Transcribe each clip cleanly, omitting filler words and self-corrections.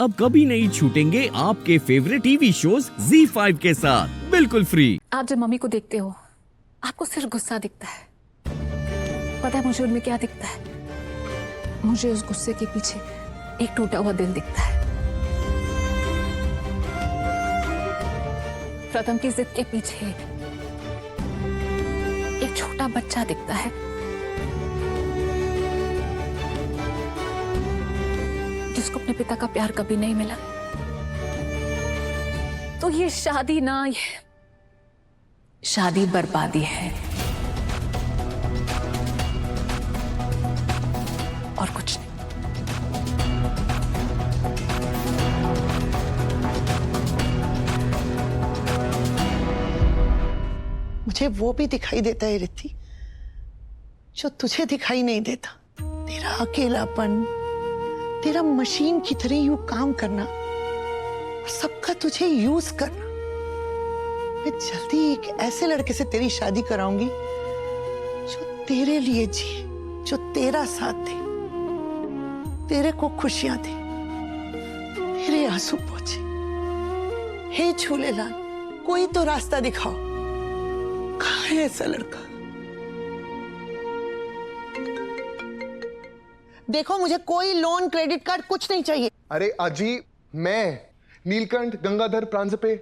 अब कभी नहीं छूटेंगे आपके फेवरेट टीवी शोज ZEE5 के साथ बिल्कुल फ्री। आप जब मम्मी को देखते हो आपको सिर्फ गुस्सा दिखता है। पता है मुझे उनमें क्या दिखता है? मुझे उस गुस्से के पीछे एक टूटा हुआ दिल दिखता है। प्रथम की जिद के पीछे एक छोटा बच्चा दिखता है जिसको अपने पिता का प्यार कभी नहीं मिला। तो ये शादी ना, ये शादी बर्बादी है और कुछ नहीं। मुझे वो भी दिखाई देता है रिद्धि जो तुझे दिखाई नहीं देता। तेरा अकेलापन, तेरा मशीन की तरह यूं काम करना और सबका तुझे यूज करना। मैं जल्दी एक ऐसे लड़के से तेरी शादी कराऊंगी जो तेरे लिए जिए, जो तेरा साथ दे, तेरे को खुशियां दे, तेरे आंसू पोंछे। हे झूलेलाल, कोई तो रास्ता दिखाओ। कहाँ है ऐसा लड़का? देखो, मुझे कोई लोन, क्रेडिट कार्ड कुछ नहीं चाहिए। अरे अजी, मैं नीलकंठ गंगाधर प्रांजपे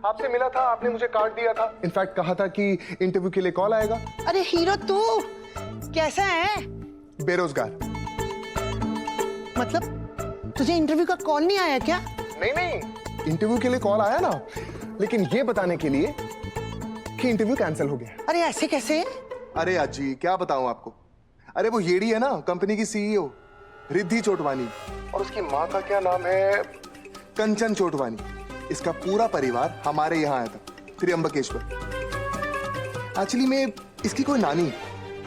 आपसे मिला था। आपने मुझे कार्ड दिया था, इनफैक्ट कहा था कि इंटरव्यू के लिए कॉल आएगा। अरे हीरो, तू कैसा है? बेरोजगार। मतलब तुझे इंटरव्यू का कॉल नहीं आया क्या? नहीं, इंटरव्यू के लिए कॉल आया ना, लेकिन ये बताने के लिए कि इंटरव्यू कैंसिल हो गया। अरे ऐसे कैसे? अरे अजी, क्या बताऊं आपको। अरे वो येड़ी है ना, कंपनी की सीईओ रिद्धि चोटवानी, और उसकी माँ का क्या नाम है, कंचन चोटवानी। इसका पूरा परिवार हमारे यहाँ आया था, त्र्यंबकेश्वर। एक्चुअली में इसकी कोई नानी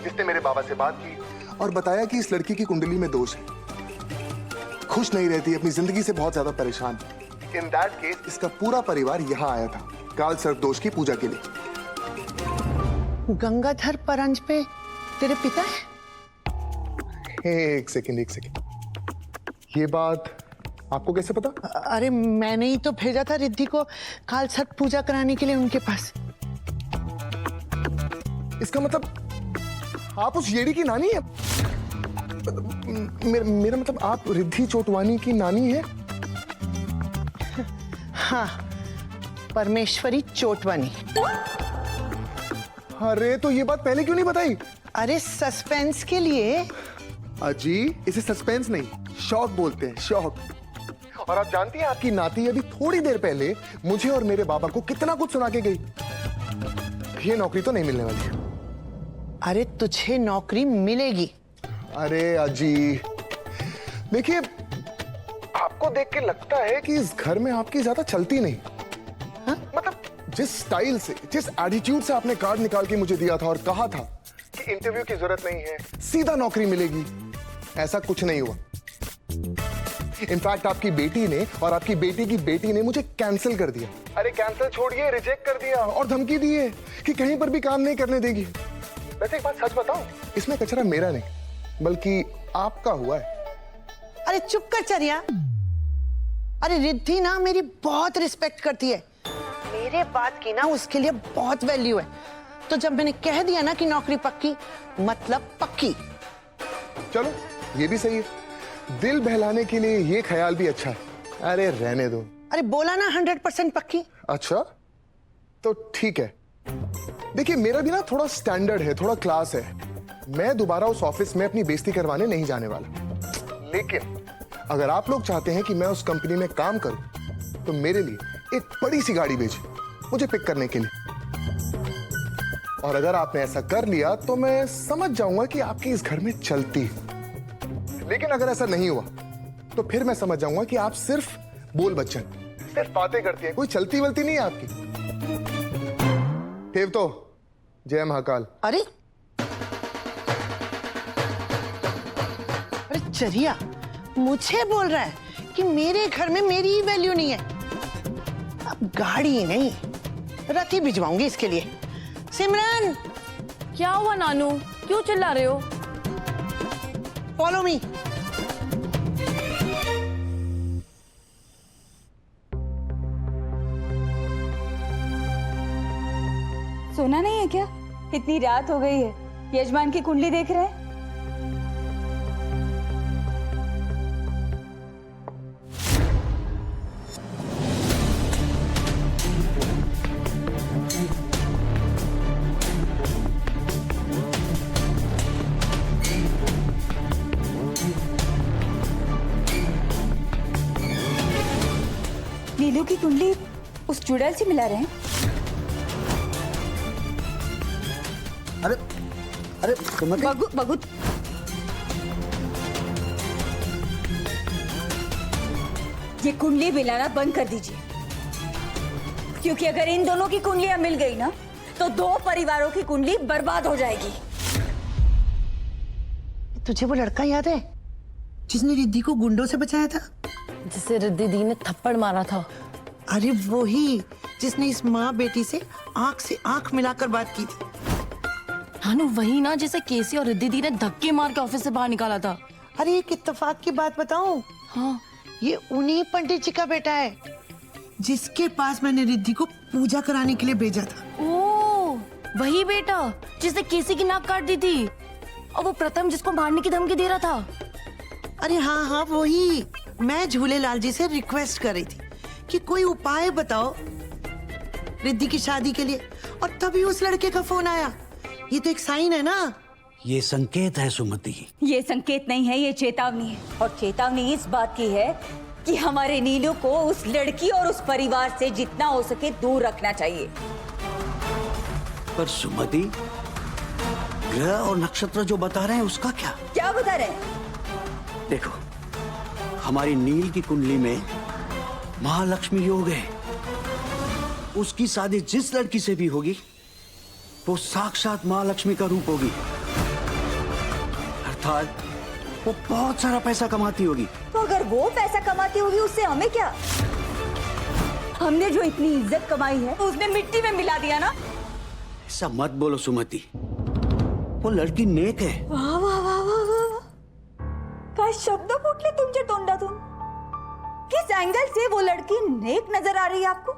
जिसने मेरे बाबा से बात की और बताया कि इस लड़की की कुंडली में दोष है, खुश नहीं रहती, अपनी जिंदगी से बहुत ज्यादा परेशान। इन दैट केस इसका पूरा परिवार यहाँ आया था काल सर्प दोष की पूजा के लिए। गंगाधर परंजपे तेरे पिता है? एक सेकंड, ये बात आपको कैसे पता? अरे मैंने ही तो भेजा था रिद्धि को काल सर्प पूजा कराने के लिए उनके पास। इसका मतलब आप उस येड़ी की नानी है? मेरा मतलब आप रिद्धि चोटवानी की नानी है? हाँ, परमेश्वरी चोटवानी। अरे तो ये बात पहले क्यों नहीं बताई? अरे सस्पेंस के लिए। अजी, इसे सस्पेंस नहीं, शौक बोलते हैं, शौक। और आप जानती हैं आपकी नाती अभी थोड़ी देर पहले मुझे और मेरे बाबा को कितना कुछ सुना के गई। ये नौकरी तो नहीं मिलने वाली है। अरे तुझे नौकरी मिलेगी। अरे अजी, देखिए, आपको देख के लगता है कि इस घर में आपकी ज्यादा चलती नहीं। हा? मतलब जिस स्टाइल से, जिस एटीट्यूड से आपने कार्ड निकाल के मुझे दिया था और कहा था कि इंटरव्यू की जरूरत नहीं है, सीधा नौकरी मिलेगी, ऐसा कुछ नहीं हुआ। इनफैक्ट आपकी बेटी ने और आपकी बेटी की बेटी ने मुझे कैंसिल कर दिया। अरे कैंसिल छोड़िए, रिजेक्ट कर दिया और धमकी दी है कि कहीं पर भी काम नहीं करने देगी। वैसे एक बात सच बताऊं, इसमें कचरा मेरा नहीं बल्कि आपका हुआ है। अरे चुप कर चरिया। अरे रिद्धि ना मेरी बहुत रिस्पेक्ट करती है, मेरे बात की ना उसके लिए बहुत वैल्यू है। तो जब मैंने कह दिया ना कि नौकरी पक्की, मतलब पक्की। चलो ये भी सही है, दिल बहलाने के लिए ये ख्याल भी अच्छा है। अरे रहने दो। अरे बोला ना 100% पक्की। अच्छा तो ठीक है। देखिए, मेरा भी ना थोड़ा स्टैंडर्ड है, थोड़ा क्लास है। मैं दोबारा उस ऑफिस में अपनी बेइज्जती करवाने नहीं जाने वाला। लेकिन अगर आप लोग चाहते हैं कि मैं उस कंपनी में काम करूं तो मेरे लिए एक बड़ी सी गाड़ी भेजिए मुझे पिक करने के लिए। और अगर आपने ऐसा कर लिया तो मैं समझ जाऊंगा कि आपकी इस घर में चलती है। लेकिन अगर ऐसा नहीं हुआ तो फिर मैं समझ जाऊंगा कि आप सिर्फ बोल बच्चन, सिर्फ बातें करती हैं, कोई चलती वलती नहीं है आपकी। फिर तो जय महाकाल। अरे चरिया मुझे बोल रहा है कि मेरे घर में मेरी ही वैल्यू नहीं है। अब गाड़ी नहीं, रथी भिजवाऊंगी इसके लिए। सिमरन, क्या हुआ नानू, क्यों चिल्ला रहे हो? Follow me. सोना नहीं है क्या? इतनी रात हो गई है, यजमान की कुंडली देख रहे हैं? नीलू की कुंडली उस चुड़ैल से मिला रहे हैं? अरे अरे सुमति, बगु ये कुंडली मिलाना बंद कर दीजिए, क्योंकि अगर इन दोनों की कुंडलियां मिल गई ना तो दो परिवारों की कुंडली बर्बाद हो जाएगी। तुझे वो लड़का याद है जिसने रिद्धि को गुंडों से बचाया था? जिसे रिद्धि दी ने थप्पड़ मारा था। अरे वो ही जिसने इस माँ बेटी से आंख मिलाकर बात की थी। हानू वही ना जिसे केसी और रिद्धि दी ने धक्के मार के ऑफिस से बाहर निकाला था। अरे एक इत्तेफाक की बात बताऊं? हाँ, ये उन्हीं पंडित जी का बेटा है जिसके पास मैंने रिद्धि को पूजा कराने के लिए भेजा था। ओ वही बेटा जिसने केसी की नाक काट दी थी, और वो प्रथम जिसको मारने की धमकी दे रहा था। अरे हाँ हाँ वही। मैं झूलेलाल जी से रिक्वेस्ट कर रही थी कि कोई उपाय बताओ रिद्धि की शादी के लिए, और तभी उस लड़के का फोन आया। ये तो एक साइन है ना। ये संकेत है सुमति। ये संकेत नहीं है, ये चेतावनी है, और चेतावनी इस बात की है कि हमारे नीलू को उस लड़की और उस परिवार से जितना हो सके दूर रखना चाहिए। पर सुमति, ग्रह और नक्षत्र जो बता रहे हैं उसका क्या? क्या बता रहे हैं? देखो, हमारी नील की कुंडली में महालक्ष्मी योग है। उसकी शादी जिस लड़की से भी होगी वो साक्षात महालक्ष्मी का रूप होगी, अर्थात वो बहुत सारा पैसा कमाती होगी। तो अगर वो पैसा कमाती होगी उससे हमें क्या? हमने जो इतनी इज्जत कमाई है उसने मिट्टी में मिला दिया ना। ऐसा मत बोलो सुमति, वो लड़की नेक है। वाह वाह वाह वाह वाह, काय शब्द फुटले तुमच्या तोंडातून? किस एंगल से वो लड़की नेक नजर आ रही है आपको?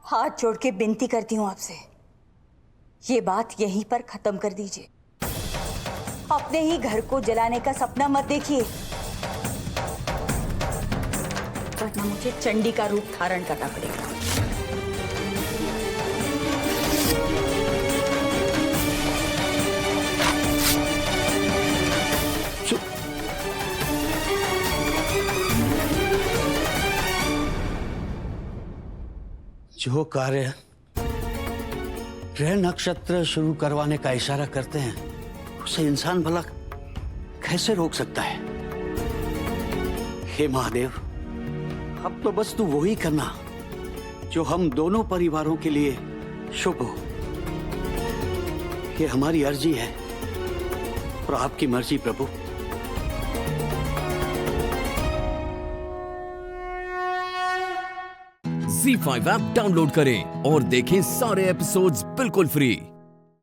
हाथ जोड़ के विनती करती हूं आपसे, ये बात यहीं पर खत्म कर दीजिए। अपने ही घर को जलाने का सपना मत देखिए, वरना मुझे चंडी का रूप धारण करना पड़ेगा। जो कार्य ग्रह नक्षत्र शुरू करवाने का इशारा करते हैं उसे इंसान भला कैसे रोक सकता है? हे महादेव, अब तो बस तू वही करना जो हम दोनों परिवारों के लिए शुभ हो। ये हमारी अर्जी है और आपकी मर्जी प्रभु। Z5 ऐप डाउनलोड करें और देखें सारे एपिसोड्स बिल्कुल फ्री।